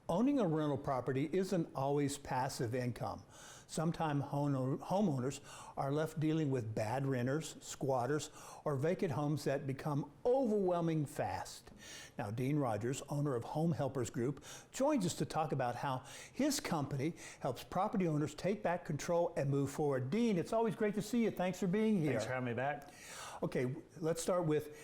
Owning a rental property isn't always passive income. Sometimes homeowners are left dealing with bad renters, squatters, or vacant homes that become overwhelming fast. Now, Dean Rogers, owner of Home Helpers Group, joins us to talk about how his company helps property owners take back control and move forward. Dean, it's always great to see you. Thanks for being here. Thanks for having me back. Okay, let's start with,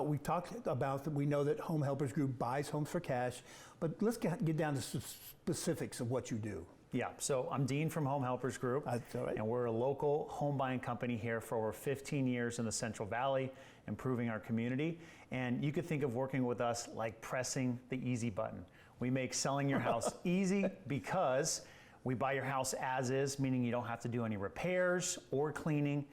we talked about that we know that Home Helpers Group buys homes for cash, but let's get down to some specifics of what you do. Yeah, so I'm Dean from Home Helpers Group, and we're a local home buying company here for over 15 years in the Central Valley, improving our community. And you could think of working with us like pressing the easy button. We make selling your house easy because we buy your house as is, meaning you don't have to do any repairs or cleaning.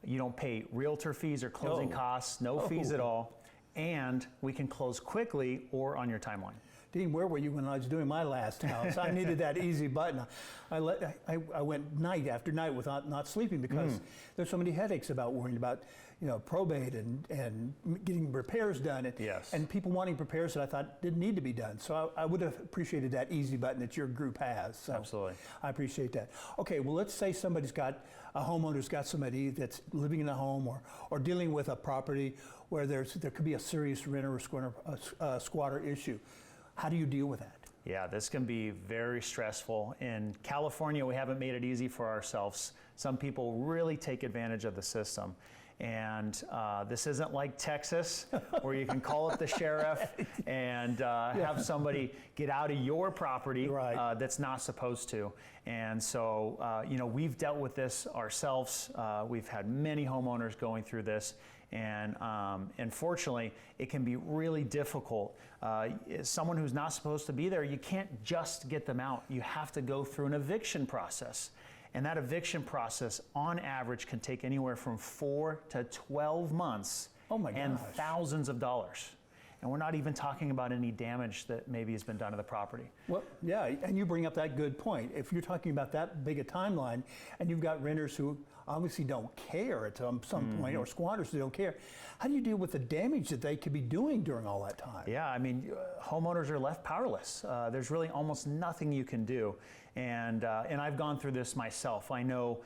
You don't pay realtor fees or closing costs, no fees at all. And we can close quickly or on your timeline. Dean, where were you when I was doing my last house? I needed that easy button. I went night after night without not sleeping because there's so many headaches about worrying about, probate and getting repairs done. And people wanting repairs that I thought didn't need to be done. So I would have appreciated that easy button that your group has. So absolutely. I appreciate that. Okay, well, let's say somebody's got, a homeowner's got somebody that's living in a home or dealing with a property where there could be a serious renter or squatter issue. How do you deal with that? Yeah, this can be very stressful. In California, we haven't made it easy for ourselves. Some people really take advantage of the system. And this isn't like Texas, where you can call up the sheriff and have somebody get out of your property that's not supposed to. And so, we've dealt with this ourselves. We've had many homeowners going through this. And unfortunately, it can be really difficult. Someone who's not supposed to be there, you can't just get them out. You have to go through an eviction process. And that eviction process, on average, can take anywhere from 4 to 12 months and thousands of dollars. And we're not even talking about any damage that maybe has been done to the property. Well, yeah, and you bring up that good point. If you're talking about that big a timeline, and you've got renters who obviously don't care at some point, or squatters who don't care, how do you deal with the damage that they could be doing during all that time? Yeah, I mean, homeowners are left powerless. There's really almost nothing you can do. And I've gone through this myself. I know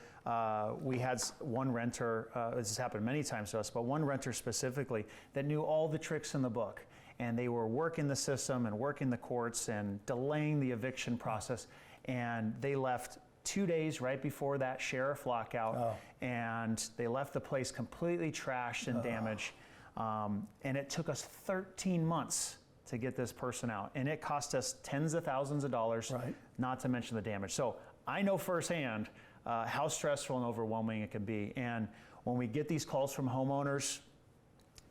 we had one renter, this has happened many times to us, but one renter specifically that knew all the tricks in the book. And they were working the system and working the courts and delaying the eviction process. And they left 2 days right before that sheriff lockout. And they left the place completely trashed and damaged. And it took us 13 months to get this person out. And it cost us tens of thousands of dollars, not to mention the damage. So I know firsthand how stressful and overwhelming it can be. And when we get these calls from homeowners,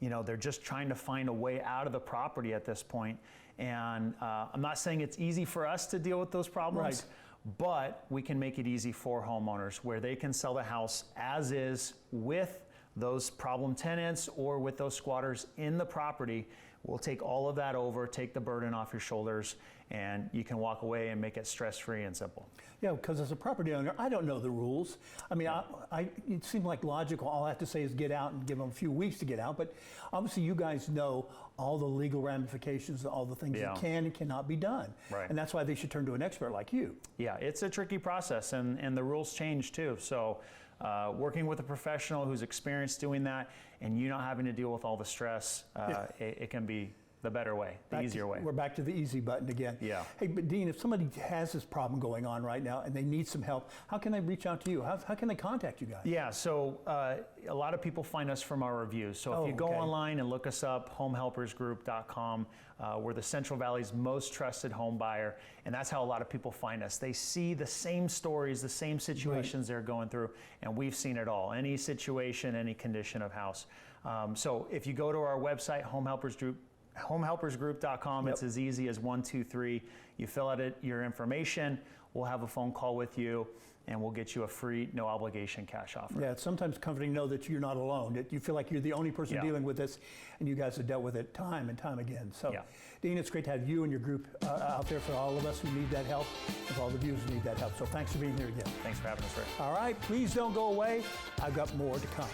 they're just trying to find a way out of the property at this point. And I'm not saying it's easy for us to deal with those problems, but we can make it easy for homeowners where they can sell the house as is with those problem tenants or with those squatters in the property. We'll take all of that over, take the burden off your shoulders, and you can walk away and make it stress-free and simple. Yeah, because as a property owner, I don't know the rules. I mean, it seems like logical. All I have to say is get out and give them a few weeks to get out. But obviously, you guys know all the legal ramifications, all the things that can and cannot be done. And that's why they should turn to an expert like you. Yeah, it's a tricky process, and the rules change too. So working with a professional who's experienced doing that and you not having to deal with all the stress, it can be the better way, the easier way. We're back to the easy button again. Yeah. Hey, but Dean, if somebody has this problem going on right now and they need some help, how can they reach out to you? How can they contact you guys? Yeah, so a lot of people find us from our reviews. So if you go online and look us up, homehelpersgroup.com, we're the Central Valley's most trusted home buyer, and that's how a lot of people find us. They see the same stories, the same situations they're going through, and we've seen it all. Any situation, any condition of house. So if you go to our website, homehelpersgroup.com. It's as easy as 1, 2, 3. You fill out your information. We'll have a phone call with you, and we'll get you a free, no obligation cash offer. Yeah, it's sometimes comforting to know that you're not alone. That you feel like you're the only person dealing with this, and you guys have dealt with it time and time again. So, Dean, it's great to have you and your group out there for all of us who need that help, and for all the viewers who need that help. So thanks for being here again. Thanks for having us, Rick. All right, please don't go away. I've got more to come.